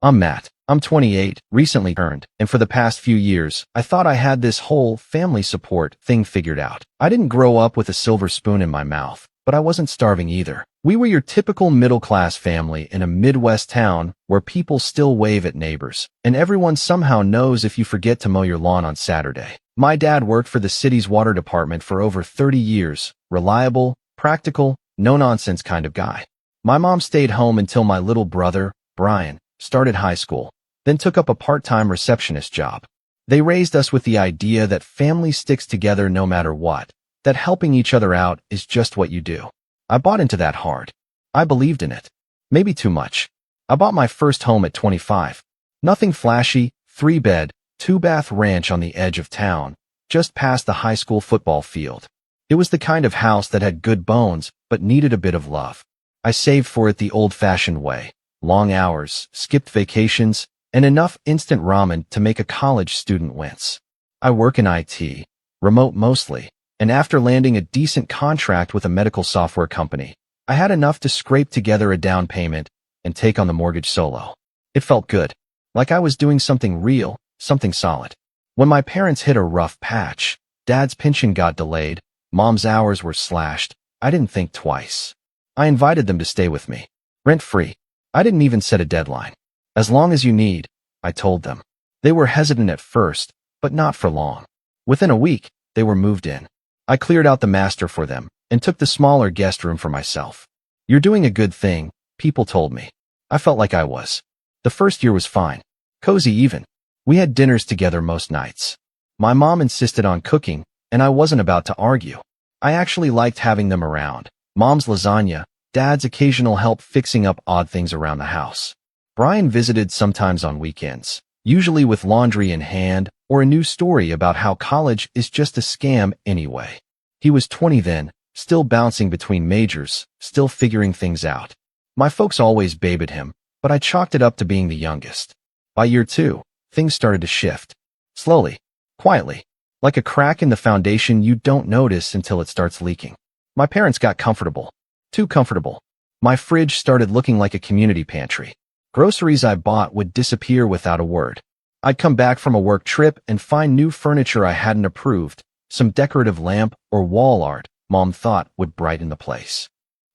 I'm Matt. I'm 28, recently turned, and for the past few years, I thought I had this whole family support thing figured out. I didn't grow up with a silver spoon in my mouth, but I wasn't starving either. We were your typical middle-class family in a Midwest town where people still wave at neighbors, and everyone somehow knows if you forget to mow your lawn on Saturday. My dad worked for the city's water department for over 30 years, reliable, practical, no-nonsense kind of guy. My mom stayed home until my little brother, Brian, started high school, then took up a part-time receptionist job. They raised us with the idea that family sticks together no matter what, that helping each other out is just what you do. I bought into that hard. I believed in it. Maybe too much. I bought my first home at 25. Nothing flashy, 3-bed, 2-bath ranch on the edge of town, just past the high school football field. It was the kind of house that had good bones, but needed a bit of love. I saved for it the old-fashioned way. Long hours, skipped vacations, and enough instant ramen to make a college student wince. I work in IT, remote mostly, and after landing a decent contract with a medical software company, I had enough to scrape together a down payment and take on the mortgage solo. It felt good, like I was doing something real, something solid. When my parents hit a rough patch, Dad's pension got delayed, Mom's hours were slashed, I didn't think twice. I invited them to stay with me, rent-free. I didn't even set a deadline. As long as you need, I told them. They were hesitant at first, but not for long. Within a week, they were moved in. I cleared out the master for them and took the smaller guest room for myself. You're doing a good thing, people told me. I felt like I was. The first year was fine. Cozy even. We had dinners together most nights. My mom insisted on cooking, and I wasn't about to argue. I actually liked having them around. Mom's lasagna, Dad's occasional help fixing up odd things around the house. Brian visited sometimes on weekends, usually with laundry in hand or a new story about how college is just a scam anyway. He was 20 then, still bouncing between majors, still figuring things out. My folks always babied him, but I chalked it up to being the youngest. By year 2, things started to shift. Slowly, quietly, like a crack in the foundation you don't notice until it starts leaking. My parents got comfortable. Too comfortable. My fridge started looking like a community pantry. Groceries I bought would disappear without a word. I'd come back from a work trip and find new furniture I hadn't approved, some decorative lamp or wall art Mom thought would brighten the place.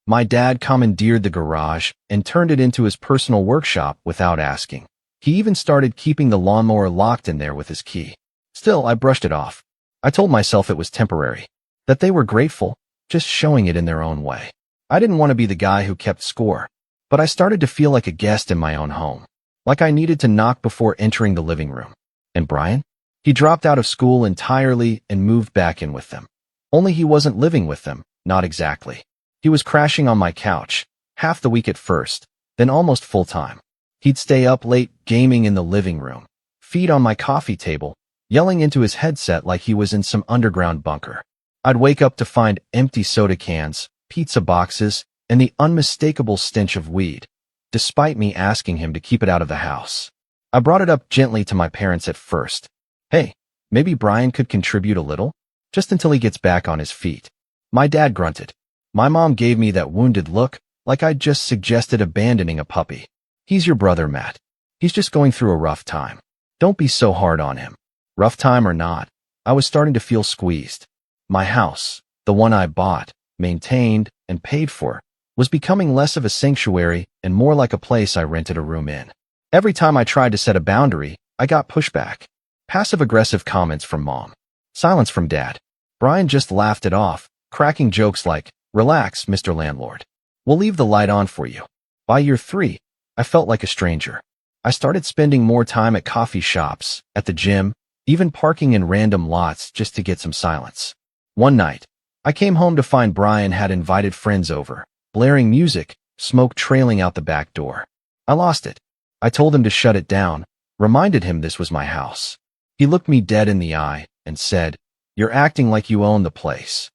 My dad commandeered the garage and turned it into his personal workshop without asking. He even started keeping the lawnmower locked in there with his key. Still, I brushed it off. I told myself it was temporary, that they were grateful, just showing it in their own way. I didn't want to be the guy who kept score, but I started to feel like a guest in my own home, like I needed to knock before entering the living room. And Brian? He dropped out of school entirely and moved back in with them. Only he wasn't living with them, not exactly. He was crashing on my couch, half the week at first, then almost full-time. He'd stay up late gaming in the living room, feed on my coffee table, yelling into his headset like he was in some underground bunker. I'd wake up to find empty soda cans, pizza boxes, and the unmistakable stench of weed, despite me asking him to keep it out of the house. I brought it up gently to my parents at first. Hey, maybe Brian could contribute a little, just until he gets back on his feet. My dad grunted. My mom gave me that wounded look, like I'd just suggested abandoning a puppy. He's your brother, Matt. He's just going through a rough time. Don't be so hard on him. Rough time or not, I was starting to feel squeezed. My house, the one I bought, maintained, and paid for, was becoming less of a sanctuary and more like a place I rented a room in. Every time I tried to set a boundary, I got pushback. Passive-aggressive comments from Mom. Silence from Dad. Brian just laughed it off, cracking jokes like, "Relax, Mr. Landlord. We'll leave the light on for you." By year 3, I felt like a stranger. I started spending more time at coffee shops, at the gym, even parking in random lots just to get some silence. One night, I came home to find Brian had invited friends over, blaring music, smoke trailing out the back door. I lost it. I told him to shut it down, reminded him this was my house. He looked me dead in the eye and said, "You're acting like you own the place."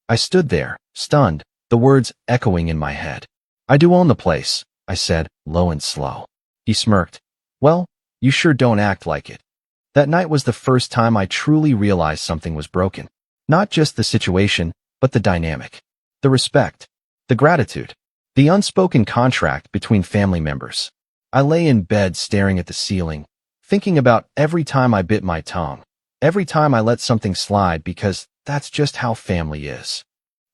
I stood there, stunned, the words echoing in my head. "I do own the place," I said, low and slow. He smirked. "Well, you sure don't act like it." That night was the first time I truly realized something was broken. Not just the situation, but the dynamic. The respect. The gratitude. The unspoken contract between family members. I lay in bed staring at the ceiling, thinking about every time I bit my tongue, every time I let something slide because that's just how family is.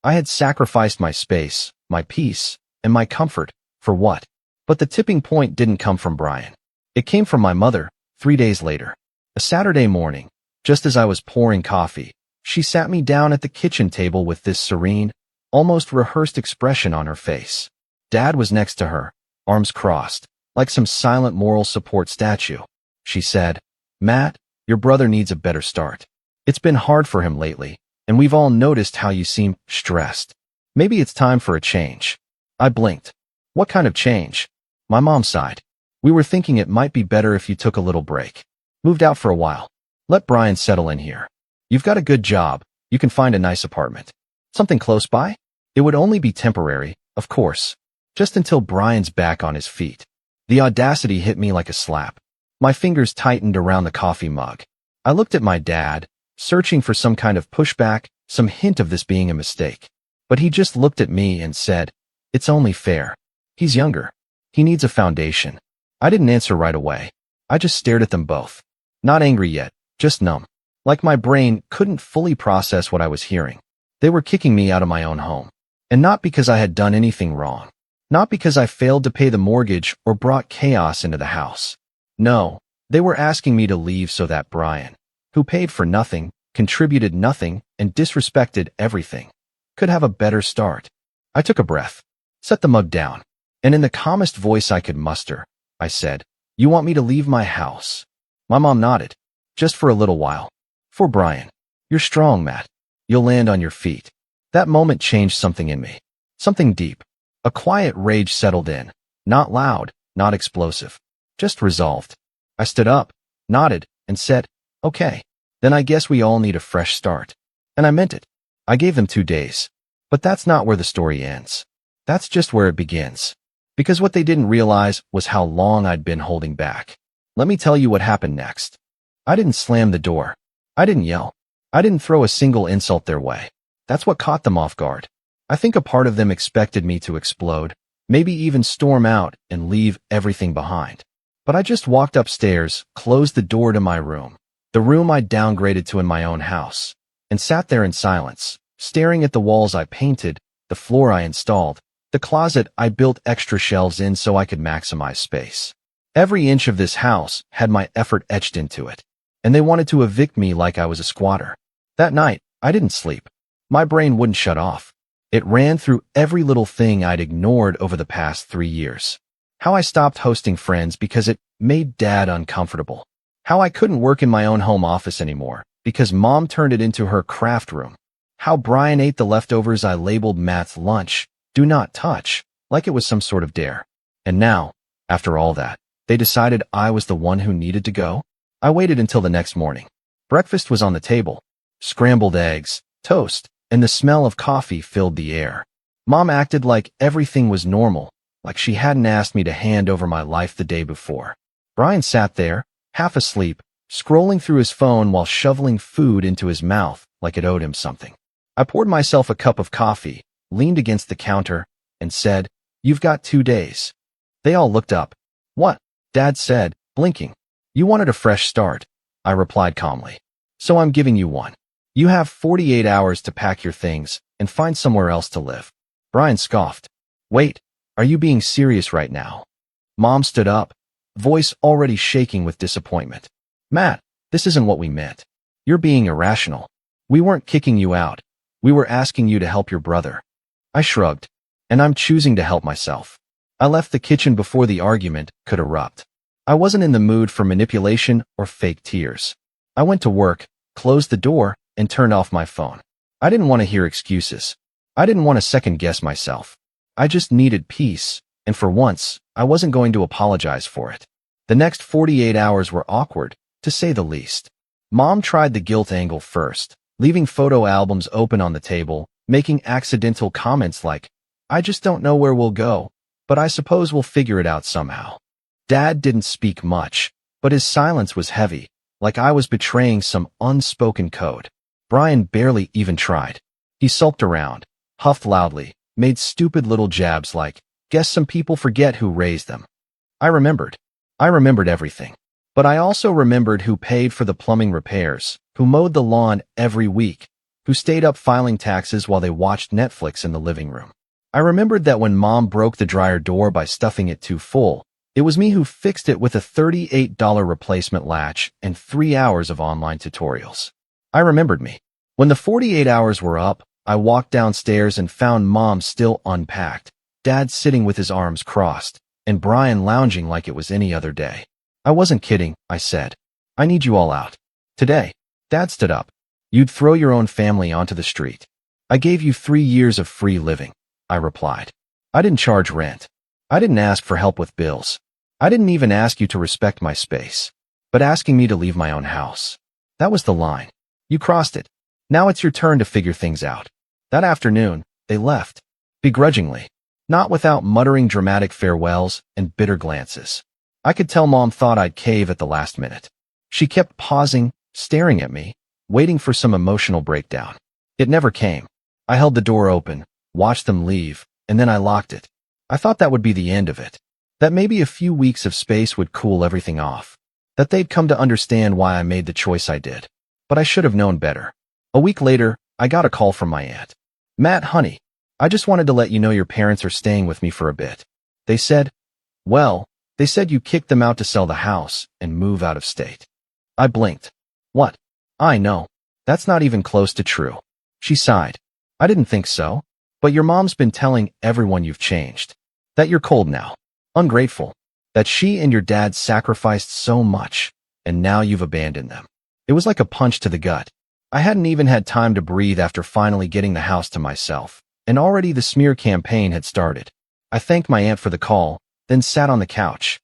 I had sacrificed my space, my peace, and my comfort, for what? But the tipping point didn't come from Brian. It came from my mother, 3 days later. A Saturday morning, just as I was pouring coffee, she sat me down at the kitchen table with this serene, almost rehearsed expression on her face. Dad was next to her, arms crossed, like some silent moral support statue. She said, "Matt, your brother needs a better start. It's been hard for him lately, and we've all noticed how you seem stressed. Maybe it's time for a change." I blinked. What kind of change? My mom sighed. "We were thinking it might be better if you took a little break. Moved out for a while. Let Brian settle in here. You've got a good job. You can find a nice apartment. Something close by? It would only be temporary, of course. Just until Brian's back on his feet." The audacity hit me like a slap. My fingers tightened around the coffee mug. I looked at my dad, searching for some kind of pushback, some hint of this being a mistake. But he just looked at me and said, "It's only fair. He's younger. He needs a foundation." I didn't answer right away. I just stared at them both. Not angry yet, just numb. Like my brain couldn't fully process what I was hearing. They were kicking me out of my own home. And not because I had done anything wrong. Not because I failed to pay the mortgage or brought chaos into the house. No, they were asking me to leave so that Brian, who paid for nothing, contributed nothing, and disrespected everything, could have a better start. I took a breath, set the mug down, and in the calmest voice I could muster, I said, "You want me to leave my house?" My mom nodded. "Just for a little while. For Brian. You're strong, Matt. You'll land on your feet." That moment changed something in me. Something deep. A quiet rage settled in. Not loud, not explosive. Just resolved. I stood up, nodded, and said, "Okay. Then I guess we all need a fresh start." And I meant it. I gave them 2 days. But that's not where the story ends. That's just where it begins. Because what they didn't realize was how long I'd been holding back. Let me tell you what happened next. I didn't slam the door. I didn't yell. I didn't throw a single insult their way. That's what caught them off guard. I think a part of them expected me to explode, maybe even storm out and leave everything behind. But I just walked upstairs, closed the door to my room, the room I'd downgraded to in my own house, and sat there in silence, staring at the walls I painted, the floor I installed, the closet I built extra shelves in so I could maximize space. Every inch of this house had my effort etched into it, and they wanted to evict me like I was a squatter. That night, I didn't sleep. My brain wouldn't shut off. It ran through every little thing I'd ignored over the past 3 years. How I stopped hosting friends because it made Dad uncomfortable. How I couldn't work in my own home office anymore because Mom turned it into her craft room. How Brian ate the leftovers I labeled Matt's lunch, do not touch, like it was some sort of dare. And now, after all that, they decided I was the one who needed to go? I waited until the next morning. Breakfast was on the table. Scrambled eggs, toast, and the smell of coffee filled the air. Mom acted like everything was normal, like she hadn't asked me to hand over my life the day before. Brian sat there, half asleep, scrolling through his phone while shoveling food into his mouth like it owed him something. I poured myself a cup of coffee, leaned against the counter, and said, "You've got 2 days." They all looked up. "What?" Dad said, blinking. "You wanted a fresh start," I replied calmly. "So I'm giving you one. You have 48 hours to pack your things and find somewhere else to live." Brian scoffed. "Wait, are you being serious right now?" Mom stood up, voice already shaking with disappointment. "Matt, this isn't what we meant. You're being irrational. We weren't kicking you out. We were asking you to help your brother." I shrugged. "And I'm choosing to help myself." I left the kitchen before the argument could erupt. I wasn't in the mood for manipulation or fake tears. I went to work, closed the door, and turned off my phone. I didn't want to hear excuses. I didn't want to second-guess myself. I just needed peace, and for once, I wasn't going to apologize for it. The next 48 hours were awkward, to say the least. Mom tried the guilt angle first, leaving photo albums open on the table, making accidental comments like, "I just don't know where we'll go, but I suppose we'll figure it out somehow." Dad didn't speak much, but his silence was heavy, like I was betraying some unspoken code. Brian barely even tried. He sulked around, huffed loudly, made stupid little jabs like, "Guess some people forget who raised them." I remembered. I remembered everything. But I also remembered who paid for the plumbing repairs, who mowed the lawn every week, who stayed up filing taxes while they watched Netflix in the living room. I remembered that when Mom broke the dryer door by stuffing it too full, it was me who fixed it with a $38 replacement latch and 3 hours of online tutorials. I remembered me. When the 48 hours were up, I walked downstairs and found Mom still unpacked, Dad sitting with his arms crossed, and Brian lounging like it was any other day. I wasn't kidding, I said. I need you all out. Today. Dad stood up. You'd throw your own family onto the street. I gave you 3 years of free living, I replied. I didn't charge rent. I didn't ask for help with bills. I didn't even ask you to respect my space. But asking me to leave my own house. That was the line. You crossed it. Now it's your turn to figure things out. That afternoon, they left. Begrudgingly. Not without muttering dramatic farewells and bitter glances. I could tell Mom thought I'd cave at the last minute. She kept pausing, staring at me, waiting for some emotional breakdown. It never came. I held the door open, watched them leave, and then I locked it. I thought that would be the end of it. That maybe a few weeks of space would cool everything off. That they'd come to understand why I made the choice I did. But I should have known better. A week later, I got a call from my aunt. Matt, honey, I just wanted to let you know your parents are staying with me for a bit. They said you kicked them out to sell the house and move out of state. I blinked. What? I know. That's not even close to true. She sighed. I didn't think so. But your mom's been telling everyone you've changed. That you're cold now. Ungrateful. That she and your dad sacrificed so much, and now you've abandoned them. It was like a punch to the gut. I hadn't even had time to breathe after finally getting the house to myself, and already the smear campaign had started. I thanked my aunt for the call, then sat on the couch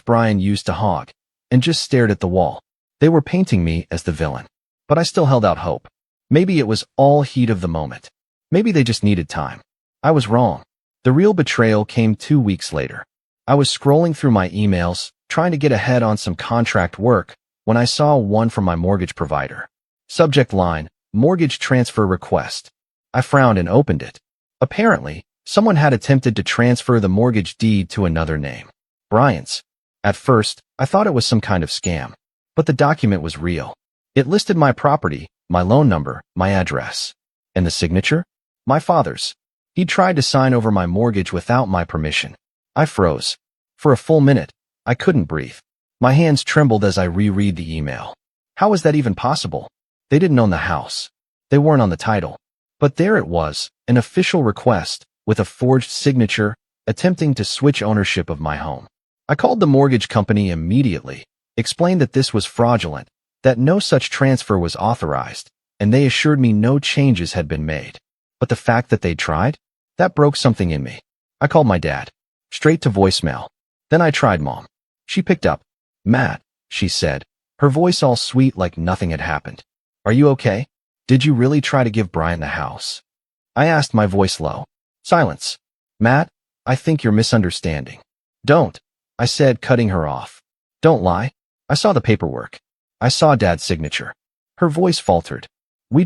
Brian used to hog, and just stared at the wall. They were painting me as the villain. But I still held out hope. Maybe it was all heat of the moment. Maybe they just needed time. I was wrong. The real betrayal came 2 weeks later. I was scrolling through my emails, trying to get ahead on some contract work, when I saw one from my mortgage provider. Subject line, mortgage transfer request. I frowned and opened it. Apparently, someone had attempted to transfer the mortgage deed to another name. Brian's. At first, I thought it was some kind of scam. But the document was real. It listed my property, my loan number, my address. And the signature? My father's. He'd tried to sign over my mortgage without my permission. I froze. For a full minute, I couldn't breathe. My hands trembled as I reread the email. How was that even possible? They didn't own the house. They weren't on the title. But there it was, an official request, with a forged signature, attempting to switch ownership of my home. I called the mortgage company immediately, explained that this was fraudulent, that no such transfer was authorized, and they assured me no changes had been made. But the fact that they'd tried? That broke something in me. I called my dad. Straight to voicemail. Then I tried Mom. She picked up. Matt, she said, her voice all sweet like nothing had happened. Are you okay? Did you really try to give Brian the house? I asked, my voice low. Silence. Matt, I think you're misunderstanding. Don't, I said, cutting her off. Don't lie. I saw the paperwork. I saw Dad's signature. Her voice faltered. We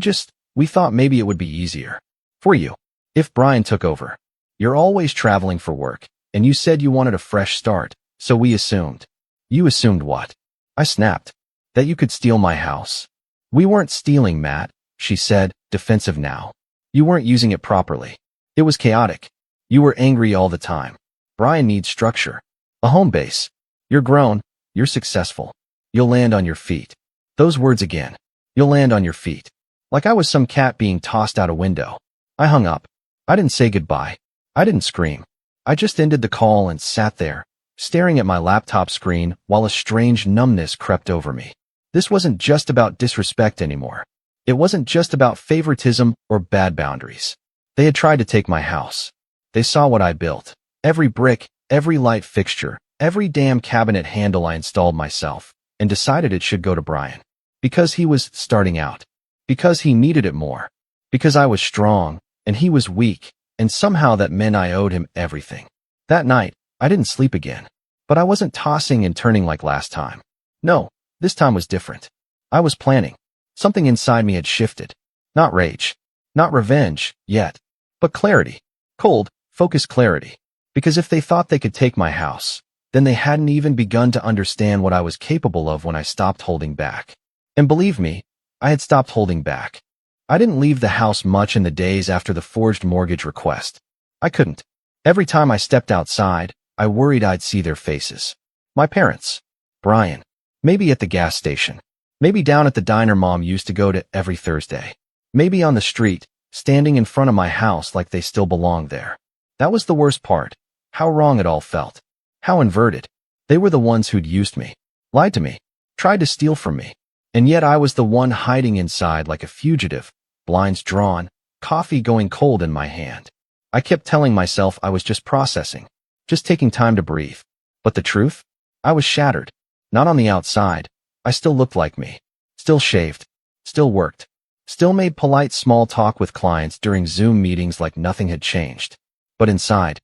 thought maybe it would be easier. For you. If Brian took over. You're always traveling for work, and you said you wanted a fresh start, so we assumed. You assumed what? I snapped. That you could steal my house. We weren't stealing, Matt, she said, defensive now. You weren't using it properly. It was chaotic. You were angry all the time. Brian needs structure. A home base. You're grown. You're successful. You'll land on your feet. Those words again. You'll land on your feet. Like I was some cat being tossed out a window. I hung up. I didn't say goodbye. I didn't scream. I just ended the call and sat there, staring at my laptop screen while a strange numbness crept over me. This wasn't just about disrespect anymore. It wasn't just about favoritism or bad boundaries. They had tried to take my house. They saw what I built. Every brick, every light fixture, every damn cabinet handle I installed myself, and decided it should go to Brian. Because he was starting out. Because he needed it more. Because I was strong, and he was weak, and somehow that meant I owed him everything. That night, I didn't sleep again. But I wasn't tossing and turning like last time. No, this time was different. I was planning. Something inside me had shifted. Not rage. Not revenge, yet. But clarity. Cold, focused clarity. Because if they thought they could take my house, then they hadn't even begun to understand what I was capable of when I stopped holding back. And believe me, I had stopped holding back. I didn't leave the house much in the days after the forged mortgage request. I couldn't. Every time I stepped outside, I worried I'd see their faces. My parents. Brian. Maybe at the gas station. Maybe down at the diner Mom used to go to every Thursday. Maybe on the street, standing in front of my house like they still belonged there. That was the worst part. How wrong it all felt. How inverted. They were the ones who'd used me, lied to me, tried to steal from me. And yet I was the one hiding inside like a fugitive, blinds drawn, coffee going cold in my hand. I kept telling myself I was just processing, just taking time to breathe. But the truth? I was shattered. Not on the outside. I still looked like me. Still shaved. Still worked. Still made polite small talk with clients during Zoom meetings like nothing had changed. But inside,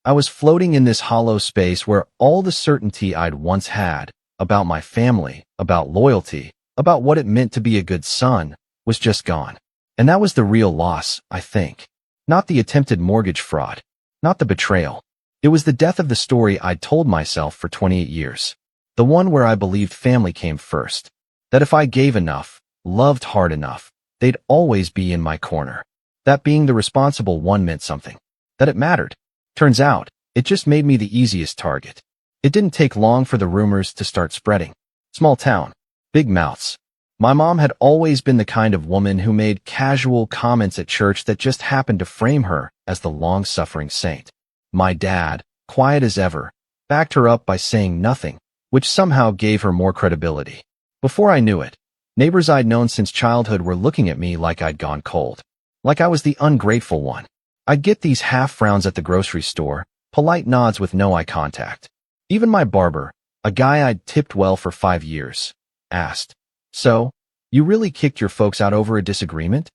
I was floating in this hollow space where all the certainty I'd once had about my family, about loyalty, about what it meant to be a good son, was just gone. And that was the real loss, I think. Not the attempted mortgage fraud. Not the betrayal. It was the death of the story I'd told myself for 28 years. The one where I believed family came first. That if I gave enough, loved hard enough, they'd always be in my corner. That being the responsible one meant something. That it mattered. Turns out, it just made me the easiest target. It didn't take long for the rumors to start spreading. Small town. Big mouths. My mom had always been the kind of woman who made casual comments at church that just happened to frame her as the long-suffering saint. My dad, quiet as ever, backed her up by saying nothing, which somehow gave her more credibility. Before I knew it, neighbors I'd known since childhood were looking at me like I'd gone cold. Like I was the ungrateful one. I'd get these half-frowns at the grocery store, polite nods with no eye contact. Even my barber, a guy I'd tipped well for 5 years, asked, "So, you really kicked your folks out over a disagreement?"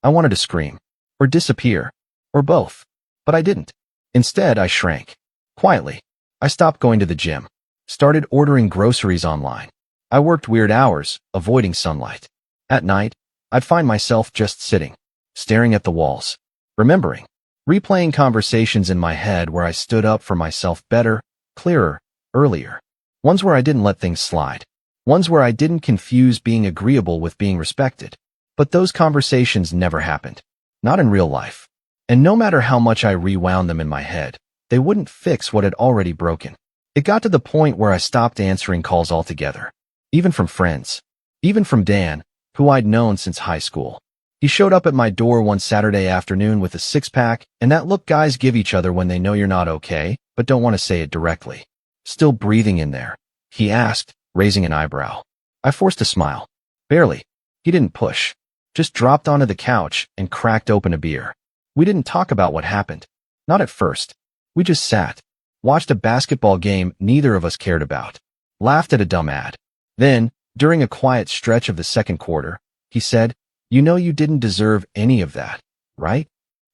I wanted to scream. Or disappear. Or both. But I didn't. Instead, I shrank. Quietly. I stopped going to the gym. Started ordering groceries online. I worked weird hours, avoiding sunlight. At night, I'd find myself just sitting, staring at the walls, remembering, replaying conversations in my head where I stood up for myself better, clearer, earlier. Ones where I didn't let things slide. Ones where I didn't confuse being agreeable with being respected. But those conversations never happened. Not in real life. And no matter how much I rewound them in my head, they wouldn't fix what had already broken. It got to the point where I stopped answering calls altogether. Even from friends. Even from Dan, who I'd known since high school. He showed up at my door one Saturday afternoon with a six-pack and that look guys give each other when they know you're not okay, but don't want to say it directly. "Still breathing in there?" he asked, raising an eyebrow. I forced a smile. Barely. He didn't push. Just dropped onto the couch and cracked open a beer. We didn't talk about what happened. Not at first. We just sat. Watched a basketball game neither of us cared about. Laughed at a dumb ad. Then, during a quiet stretch of the second quarter, he said, "You know you didn't deserve any of that, right?"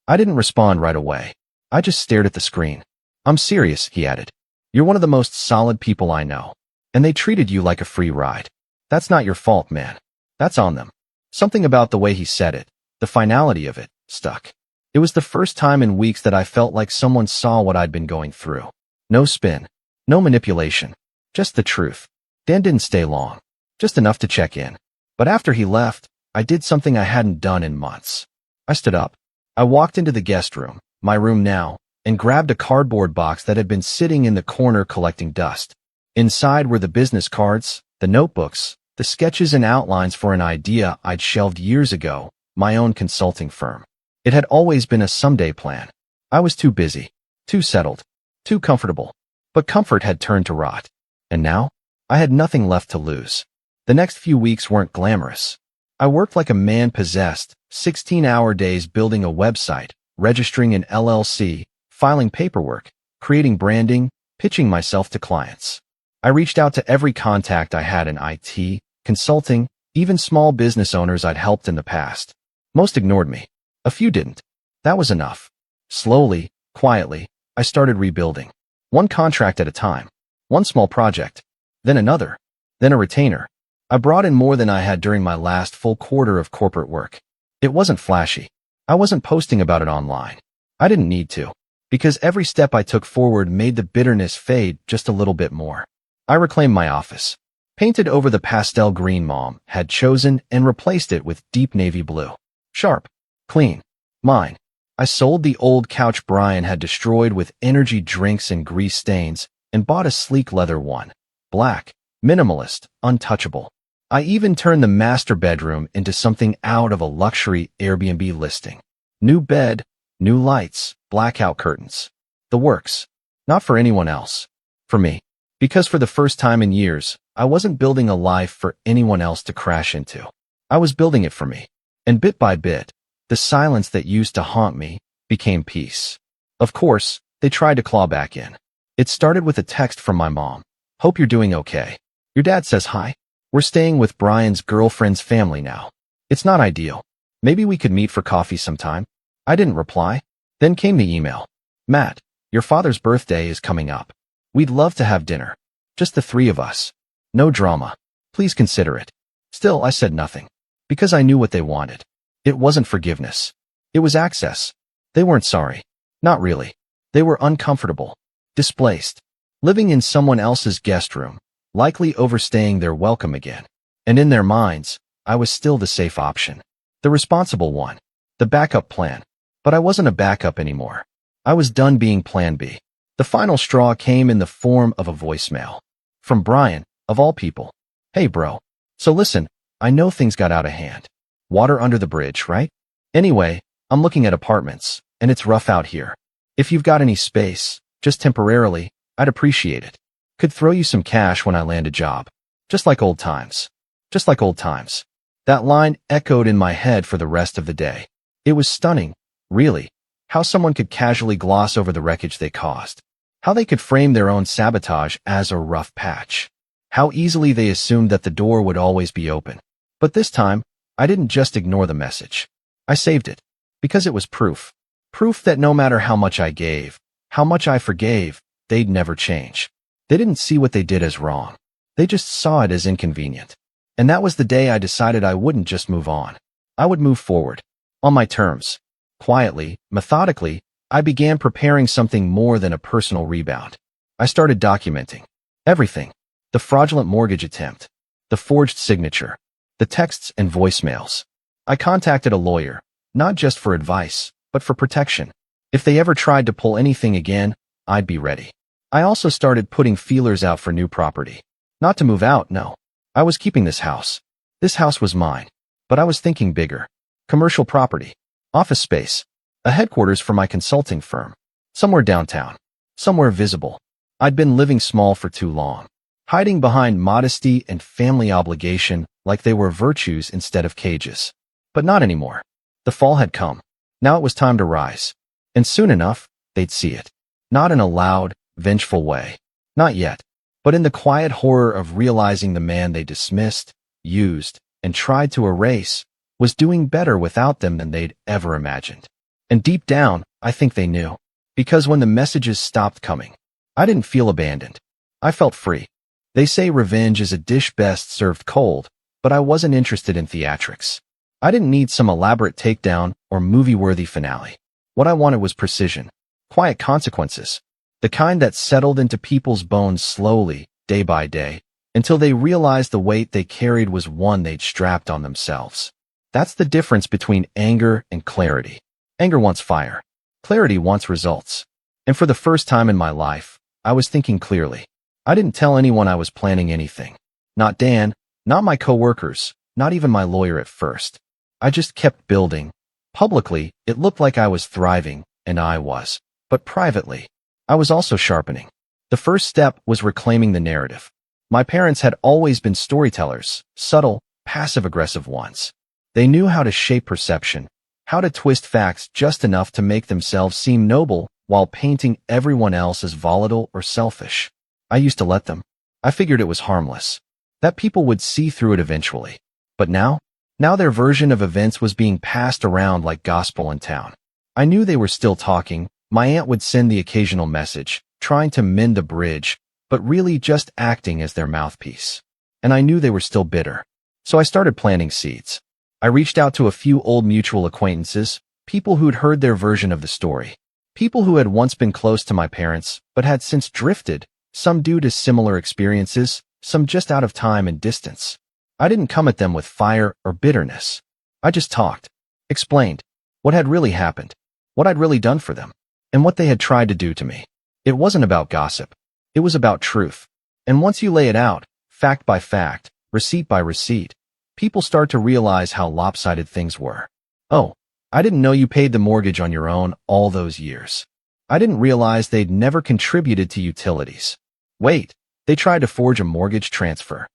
I didn't respond right away. I just stared at the screen. "I'm serious," he added. "You're one of the most solid people I know. And they treated you like a free ride. That's not your fault, man. That's on them." Something about the way he said it, the finality of it, stuck. It was the first time in weeks that I felt like someone saw what I'd been going through. No spin. No manipulation. Just the truth. Dan didn't stay long. Just enough to check in. But after he left, I did something I hadn't done in months. I stood up. I walked into the guest room, my room now, and grabbed a cardboard box that had been sitting in the corner collecting dust. Inside were the business cards, the notebooks, the sketches and outlines for an idea I'd shelved years ago, my own consulting firm. It had always been a someday plan. I was too busy, too settled, too comfortable. But comfort had turned to rot. And now, I had nothing left to lose. The next few weeks weren't glamorous. I worked like a man possessed, 16-hour days building a website, registering an LLC, filing paperwork, creating branding, pitching myself to clients. I reached out to every contact I had in IT, consulting, even small business owners I'd helped in the past. Most ignored me. A few didn't. That was enough. Slowly, quietly, I started rebuilding. One contract at a time. One small project. Then another. Then a retainer. I brought in more than I had during my last full quarter of corporate work. It wasn't flashy. I wasn't posting about it online. I didn't need to. because every step I took forward made the bitterness fade just a little bit more. I reclaimed my office, painted over the pastel green Mom had chosen, and replaced it with deep navy blue. Sharp, clean, mine. I sold the old couch Brian had destroyed with energy drinks and grease stains, and bought a sleek leather one. Black, minimalist, untouchable. I even turned the master bedroom into something out of a luxury Airbnb listing. New bed, new lights, blackout curtains. The works. Not for anyone else. For me. Because for the first time in years, I wasn't building a life for anyone else to crash into. I was building it for me. And bit by bit, the silence that used to haunt me became peace. Of course, they tried to claw back in. It started with a text from my mom. Hope you're doing okay. Your dad says hi. We're staying with Brian's girlfriend's family now. It's not ideal. Maybe we could meet for coffee sometime. I didn't reply. Then came the email. Matt, your father's birthday is coming up. We'd love to have dinner. Just the three of us. No drama. Please consider it. Still, I said nothing. Because I knew what they wanted. It wasn't forgiveness. It was access. They weren't sorry. Not really. They were uncomfortable. Displaced. Living in someone else's guest room. Likely overstaying their welcome again. And in their minds, I was still the safe option. The responsible one. The backup plan. But I wasn't a backup anymore. I was done being plan B. The final straw came in the form of a voicemail. From Brian, of all people. Hey bro. So listen, I know things got out of hand. Water under the bridge, right? Anyway, I'm looking at apartments, and it's rough out here. If you've got any space, just temporarily, I'd appreciate it. Could throw you some cash when I land a job. Just like old times. Just like old times. That line echoed in my head for the rest of the day. It was stunning, really, how someone could casually gloss over the wreckage they caused. How they could frame their own sabotage as a rough patch. How easily they assumed that the door would always be open. But this time, I didn't just ignore the message. I saved it. Because it was proof. Proof that no matter how much I gave, how much I forgave, they'd never change. They didn't see what they did as wrong. They just saw it as inconvenient. And that was the day I decided I wouldn't just move on. I would move forward. On my terms. Quietly, methodically, I began preparing something more than a personal rebound. I started documenting. Everything. The fraudulent mortgage attempt. The forged signature. The texts and voicemails. I contacted a lawyer, not just for advice, but for protection. If they ever tried to pull anything again, I'd be ready. I also started putting feelers out for new property. Not to move out, no. I was keeping this house. This house was mine. But I was thinking bigger. Commercial property. Office space. A headquarters for my consulting firm. Somewhere downtown. Somewhere visible. I'd been living small for too long. Hiding behind modesty and family obligation like they were virtues instead of cages. But not anymore. The fall had come. Now it was time to rise. And soon enough, they'd see it. Not in a loud, vengeful way. Not yet. But in the quiet horror of realizing the man they dismissed, used, and tried to erase was doing better without them than they'd ever imagined. And deep down, I think they knew. Because when the messages stopped coming, I didn't feel abandoned. I felt free. They say revenge is a dish best served cold, but I wasn't interested in theatrics. I didn't need some elaborate takedown or movie-worthy finale. What I wanted was precision. Quiet consequences. The kind that settled into people's bones slowly, day by day, until they realized the weight they carried was one they'd strapped on themselves. That's the difference between anger and clarity. Anger wants fire. Clarity wants results. And for the first time in my life, I was thinking clearly. I didn't tell anyone I was planning anything. Not Dan, not my coworkers, not even my lawyer at first. I just kept building. Publicly, it looked like I was thriving, and I was. But privately, I was also sharpening. The first step was reclaiming the narrative. My parents had always been storytellers, subtle, passive-aggressive ones. They knew how to shape perception, how to twist facts just enough to make themselves seem noble while painting everyone else as volatile or selfish. I used to let them. I figured it was harmless, that people would see through it eventually. But now their version of events was being passed around like gospel in town. I knew they were still talking. My aunt would send the occasional message, trying to mend the bridge, but really just acting as their mouthpiece. And I knew they were still bitter. So I started planting seeds. I reached out to a few old mutual acquaintances, people who'd heard their version of the story. People who had once been close to my parents, but had since drifted, some due to similar experiences, some just out of time and distance. I didn't come at them with fire or bitterness. I just talked, explained what had really happened, what I'd really done for them, and what they had tried to do to me. It wasn't about gossip. It was about truth. And once you lay it out, fact by fact, receipt by receipt, people start to realize how lopsided things were. Oh, I didn't know you paid the mortgage on your own all those years. I didn't realize they'd never contributed to utilities. Wait, they tried to forge a mortgage transfer.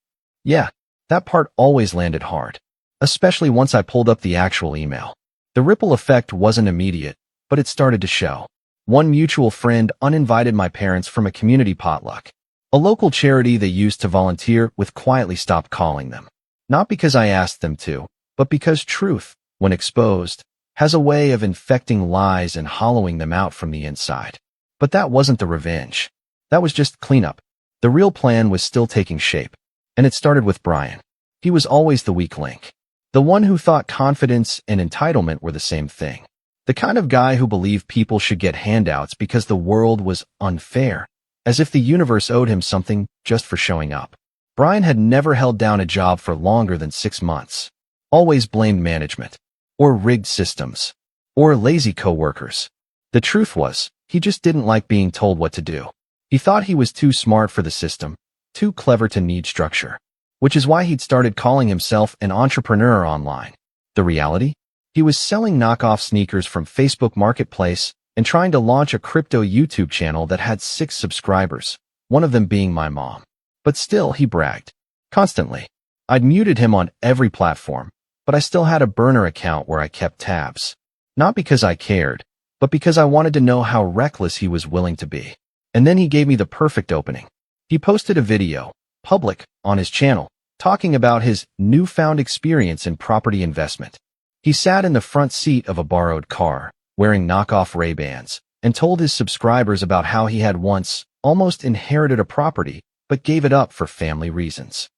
Yeah, that part always landed hard, especially once I pulled up the actual email. The ripple effect wasn't immediate, but it started to show. One mutual friend uninvited my parents from a community potluck. A local charity they used to volunteer with quietly stopped calling them. Not because I asked them to, but because truth, when exposed, has a way of infecting lies and hollowing them out from the inside. But that wasn't the revenge. That was just cleanup. The real plan was still taking shape. And it started with Brian. He was always the weak link. The one who thought confidence and entitlement were the same thing. The kind of guy who believed people should get handouts because the world was unfair, as if the universe owed him something just for showing up. Brian had never held down a job for longer than 6 months. Always blamed management, or rigged systems, or lazy coworkers. The truth was, he just didn't like being told what to do. He thought he was too smart for the system, too clever to need structure, which is why he'd started calling himself an entrepreneur online. The reality? He was selling knockoff sneakers from Facebook Marketplace and trying to launch a crypto YouTube channel that had 6 subscribers, one of them being my mom. But still, he bragged. Constantly. I'd muted him on every platform, but I still had a burner account where I kept tabs. Not because I cared, but because I wanted to know how reckless he was willing to be. And then he gave me the perfect opening. He posted a video, public, on his channel, talking about his newfound experience in property investment. He sat in the front seat of a borrowed car, wearing knockoff Ray-Bans, and told his subscribers about how he had once almost inherited a property, but gave it up for family reasons.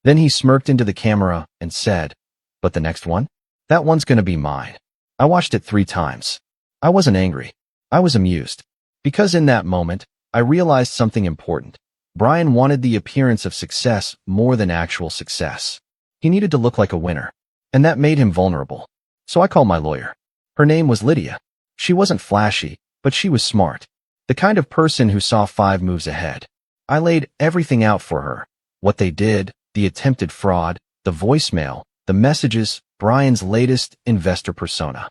Then he smirked into the camera and said, "But the next one? That one's gonna be mine." I watched it 3 times. I wasn't angry. I was amused. Because in that moment, I realized something important. Brian wanted the appearance of success more than actual success. He needed to look like a winner, and that made him vulnerable. So I called my lawyer. Her name was Lydia. She wasn't flashy, but she was smart. The kind of person who saw 5 moves ahead. I laid everything out for her. What they did, the attempted fraud, the voicemail, the messages, Brian's latest investor persona.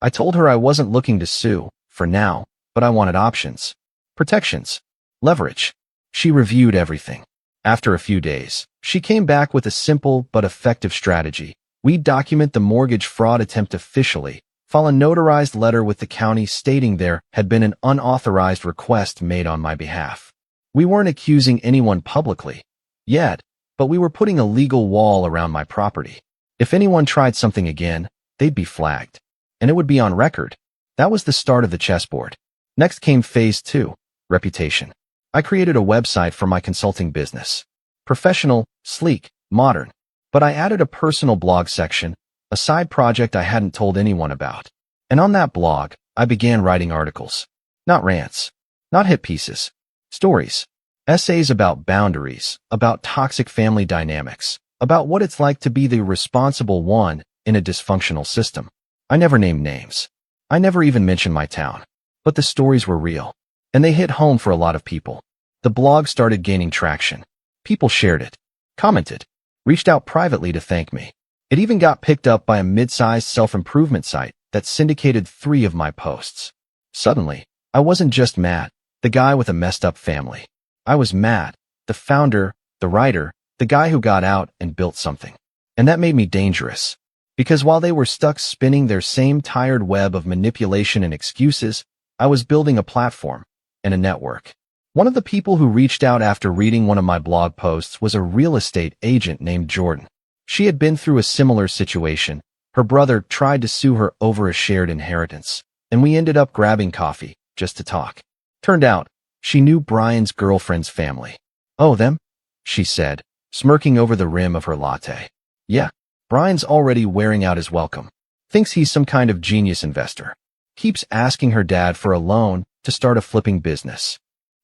I told her I wasn't looking to sue, for now, but I wanted options. Protections. Leverage. She reviewed everything. After a few days, she came back with a simple but effective strategy. We'd document the mortgage fraud attempt officially, file a notarized letter with the county stating there had been an unauthorized request made on my behalf. We weren't accusing anyone publicly, yet, but we were putting a legal wall around my property. If anyone tried something again, they'd be flagged. And it would be on record. That was the start of the chessboard. Next came phase 2, reputation. I created a website for my consulting business. Professional, sleek, modern. But I added a personal blog section, a side project I hadn't told anyone about. And on that blog, I began writing articles. Not rants. Not hit pieces. Stories. Essays about boundaries, about toxic family dynamics, about what it's like to be the responsible one in a dysfunctional system. I never named names. I never even mentioned my town. But the stories were real. And they hit home for a lot of people. The blog started gaining traction. People shared it, commented, reached out privately to thank me. It even got picked up by a mid-sized self-improvement site that syndicated 3 of my posts. Suddenly, I wasn't just Matt, the guy with a messed-up family. I was Matt, the founder, the writer, the guy who got out and built something. And that made me dangerous. Because while they were stuck spinning their same tired web of manipulation and excuses, I was building a platform and a network. One of the people who reached out after reading one of my blog posts was a real estate agent named Jordan. She had been through a similar situation. Her brother tried to sue her over a shared inheritance, and we ended up grabbing coffee just to talk. Turned out, she knew Brian's girlfriend's family. "Oh, them?" she said, smirking over the rim of her latte. "Yeah, Brian's already wearing out his welcome. Thinks he's some kind of genius investor. Keeps asking her dad for a loan to start a flipping business.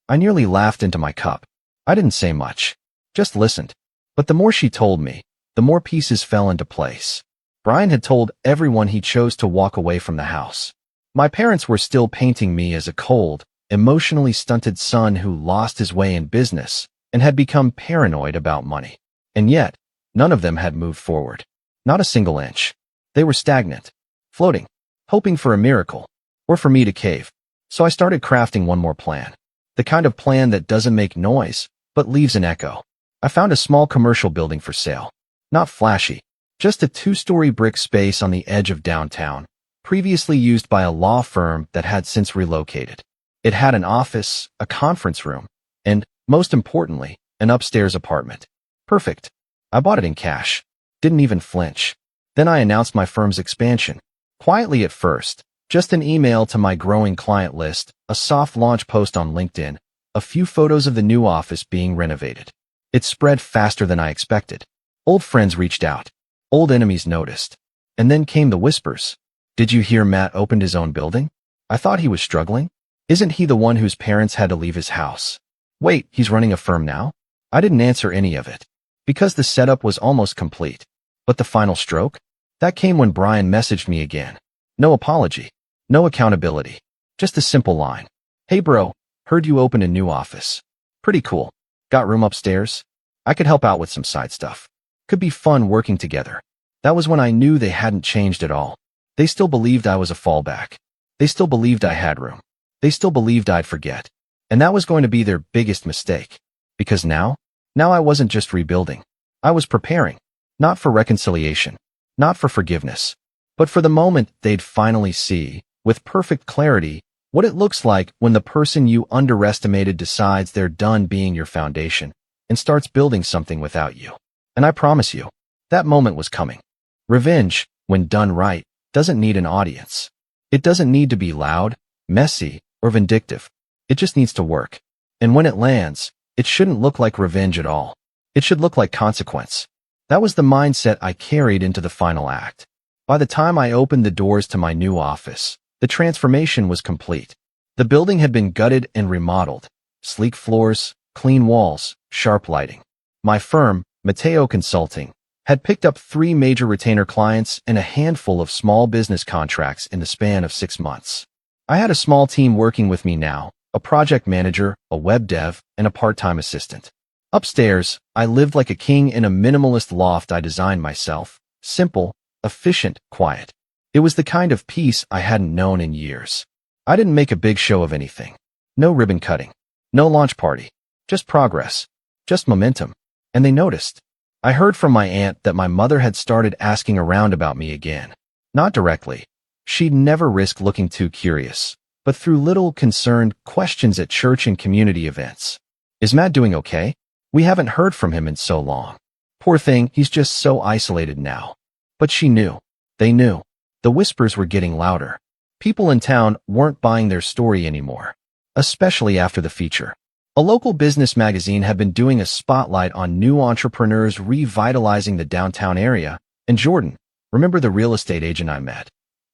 I nearly laughed into my cup. I didn't say much, just listened. But the more she told me, the more pieces fell into place. Brian had told everyone he chose to walk away from the house. My parents were still painting me as a cold, emotionally stunted son who lost his way in business and had become paranoid about money. And yet, none of them had moved forward. Not a single inch. They were stagnant, floating, hoping for a miracle, or for me to cave. So I started crafting one more plan. The kind of plan that doesn't make noise, but leaves an echo. I found a small commercial building for sale. Not flashy, just a 2-story brick space on the edge of downtown, previously used by a law firm that had since relocated. It had an office, a conference room, and, most importantly, an upstairs apartment. Perfect. I bought it in cash. Didn't even flinch. Then I announced my firm's expansion. Quietly at first, just an email to my growing client list, a soft launch post on LinkedIn, a few photos of the new office being renovated. It spread faster than I expected. Old friends reached out. Old enemies noticed. And then came the whispers. Did you hear Matt opened his own building? I thought he was struggling. Isn't he the one whose parents had to leave his house? Wait, he's running a firm now? I didn't answer any of it, because the setup was almost complete. But the final stroke? That came when Brian messaged me again. No apology. No accountability. Just a simple line. Hey bro, heard you opened a new office. Pretty cool. Got room upstairs? I could help out with some side stuff. Could be fun working together. That was when I knew they hadn't changed at all. They still believed I was a fallback. They still believed I had room. They still believed I'd forget. And that was going to be their biggest mistake. Because now I wasn't just rebuilding. I was preparing. Not for reconciliation. Not for forgiveness. But for the moment they'd finally see, with perfect clarity, what it looks like when the person you underestimated decides they're done being your foundation and starts building something without you. And I promise you, that moment was coming. Revenge, when done right, doesn't need an audience. It doesn't need to be loud, messy, or vindictive. It just needs to work. And when it lands, it shouldn't look like revenge at all. It should look like consequence. That was the mindset I carried into the final act. By the time I opened the doors to my new office, the transformation was complete. The building had been gutted and remodeled. Sleek floors, clean walls, sharp lighting. My firm, Mateo Consulting, had picked up 3 major retainer clients and a handful of small business contracts in the span of 6 months. I had a small team working with me now, a project manager, a web dev, and a part-time assistant. Upstairs, I lived like a king in a minimalist loft I designed myself. Simple, efficient, quiet. It was the kind of peace I hadn't known in years. I didn't make a big show of anything. No ribbon cutting. No launch party. Just progress. Just momentum. And they noticed. I heard from my aunt that my mother had started asking around about me again. Not directly. She'd never risk looking too curious, but through little concerned questions at church and community events. Is Matt doing okay? We haven't heard from him in so long. Poor thing, he's just so isolated now. But she knew. They knew. The whispers were getting louder. People in town weren't buying their story anymore, especially after the feature. A local business magazine had been doing a spotlight on new entrepreneurs revitalizing the downtown area, and Jordan, remember the real estate agent I met,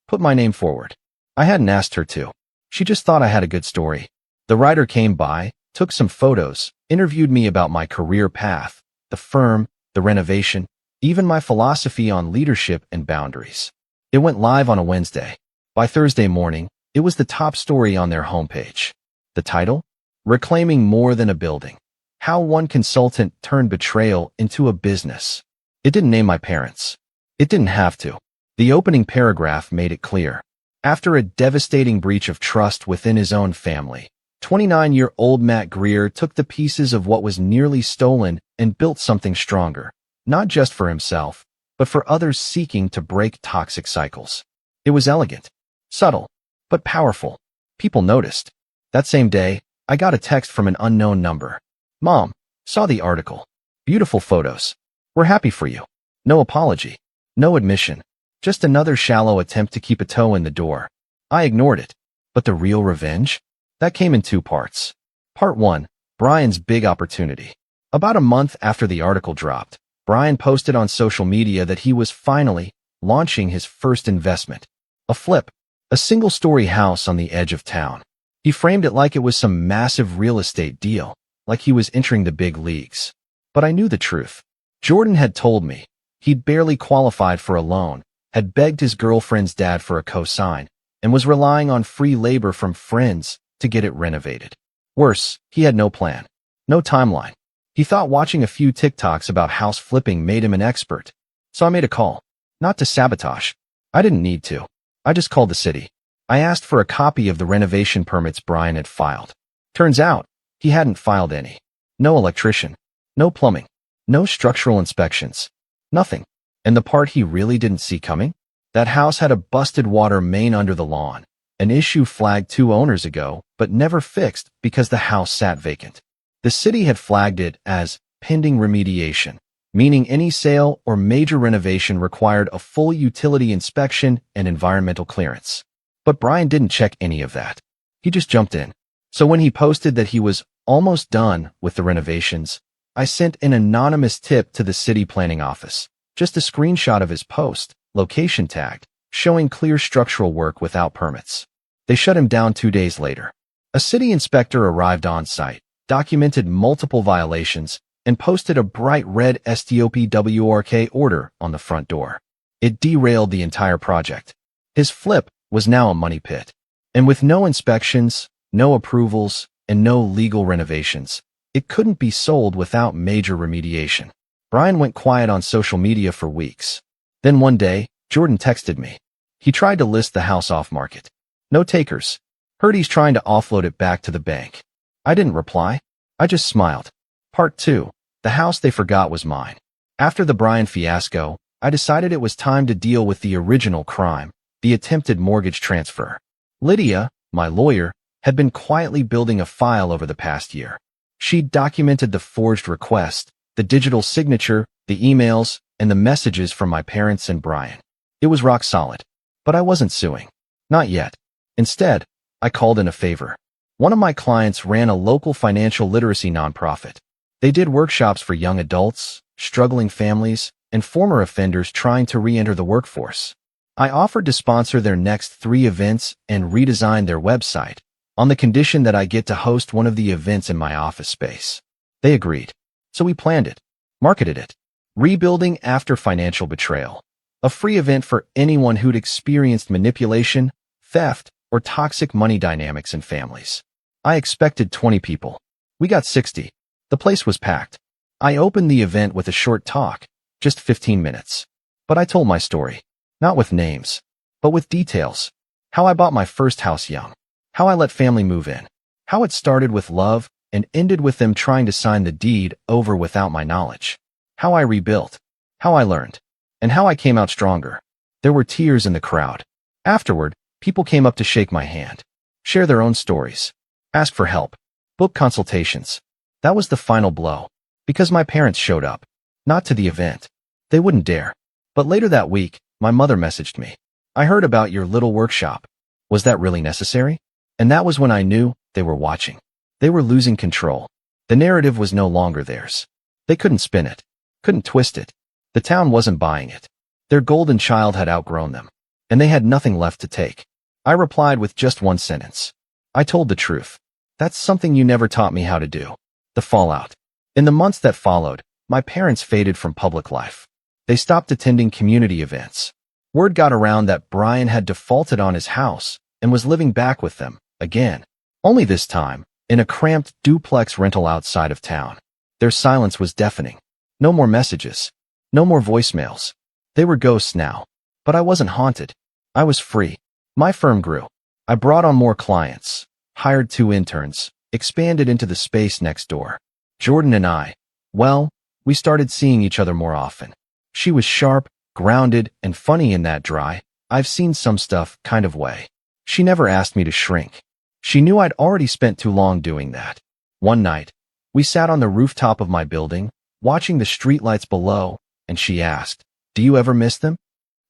put my name forward. I hadn't asked her to. She just thought I had a good story. The writer came by, took some photos, interviewed me about my career path, the firm, the renovation, even my philosophy on leadership and boundaries. It went live on a Wednesday. By Thursday morning, it was the top story on their homepage. The title? Reclaiming More Than a Building. How one consultant turned betrayal into a business. It didn't name my parents. It didn't have to. The opening paragraph made it clear. After a devastating breach of trust within his own family, 29-year-old Matt Greer took the pieces of what was nearly stolen and built something stronger, not just for himself, but for others seeking to break toxic cycles. It was elegant, subtle, but powerful. People noticed. That same day, I got a text from an unknown number. Mom, saw the article. Beautiful photos. We're happy for you. No apology. No admission. Just another shallow attempt to keep a toe in the door. I ignored it. But the real revenge? That came in 2 parts. Part 1, Brian's big opportunity. About a month after the article dropped, Brian posted on social media that he was finally launching his first investment. A flip. A single-story house on the edge of town. He framed it like it was some massive real estate deal, like he was entering the big leagues. But I knew the truth. Jordan had told me. He'd barely qualified for a loan, had begged his girlfriend's dad for a cosign, and was relying on free labor from friends to get it renovated. Worse, he had no plan, no timeline. He thought watching a few TikToks about house flipping made him an expert. So I made a call. Not to sabotage. I didn't need to. I just called the city. I asked for a copy of the renovation permits Brian had filed. Turns out, he hadn't filed any. No electrician. No plumbing. No structural inspections. Nothing. And the part he really didn't see coming? That house had a busted water main under the lawn, an issue flagged 2 owners ago, but never fixed because the house sat vacant. The city had flagged it as pending remediation, meaning any sale or major renovation required a full utility inspection and environmental clearance. But Brian didn't check any of that. He just jumped in. So when he posted that he was almost done with the renovations, I sent an anonymous tip to the city planning office. Just a screenshot of his post, location tagged, showing clear structural work without permits. They shut him down 2 days later. A city inspector arrived on site, documented multiple violations, and posted a bright red STOPWRK order on the front door. It derailed the entire project. His flip was now a money pit. And with no inspections, no approvals, and no legal renovations, it couldn't be sold without major remediation. Brian went quiet on social media for weeks. Then one day, Jordan texted me. He tried to list the house off market. No takers. Heard he's trying to offload it back to the bank. I didn't reply. I just smiled. Part 2. The house they forgot was mine. After the Brian fiasco, I decided it was time to deal with the original crime, the attempted mortgage transfer. Lydia, my lawyer, had been quietly building a file over the past year. She'd documented the forged request, the digital signature, the emails, and the messages from my parents and Brian. It was rock solid. But I wasn't suing. Not yet. Instead, I called in a favor. One of my clients ran a local financial literacy nonprofit. They did workshops for young adults, struggling families, and former offenders trying to re-enter the workforce. I offered to sponsor their next 3 events and redesign their website, on the condition that I get to host one of the events in my office space. They agreed. So we planned it, marketed it. Rebuilding After Financial Betrayal. A free event for anyone who'd experienced manipulation, theft, or toxic money dynamics in families. I expected 20 people. We got 60. The place was packed. I opened the event with a short talk, just 15 minutes. But I told my story. Not with names, but with details. How I bought my first house young. How I let family move in. How it started with love and ended with them trying to sign the deed over without my knowledge. How I rebuilt. How I learned. And how I came out stronger. There were tears in the crowd. Afterward, people came up to shake my hand, share their own stories, ask for help, book consultations. That was the final blow. Because my parents showed up. Not to the event. They wouldn't dare. But later that week, my mother messaged me. I heard about your little workshop. Was that really necessary? And that was when I knew they were watching. They were losing control. The narrative was no longer theirs. They couldn't spin it. Couldn't twist it. The town wasn't buying it. Their golden child had outgrown them. And they had nothing left to take. I replied with just one sentence. I told the truth. That's something you never taught me how to do. The fallout. In the months that followed, my parents faded from public life. They stopped attending community events. Word got around that Brian had defaulted on his house and was living back with them, again. Only this time, in a cramped duplex rental outside of town. Their silence was deafening. No more messages. No more voicemails. They were ghosts now. But I wasn't haunted. I was free. My firm grew. I brought on more clients, hired 2 interns, expanded into the space next door. Jordan and I, well, we started seeing each other more often. She was sharp, grounded, and funny in that dry, I've seen some stuff kind of way. She never asked me to shrink. She knew I'd already spent too long doing that. One night, we sat on the rooftop of my building, watching the streetlights below, and she asked, "Do you ever miss them?"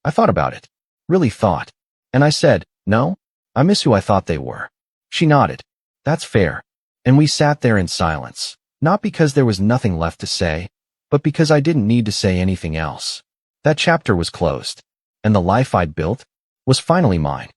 I thought about it. Really thought. And I said, "No, I miss who I thought they were." She nodded. "That's fair." And we sat there in silence, not because there was nothing left to say, but because I didn't need to say anything else. That chapter was closed. And the life I'd built was finally mine.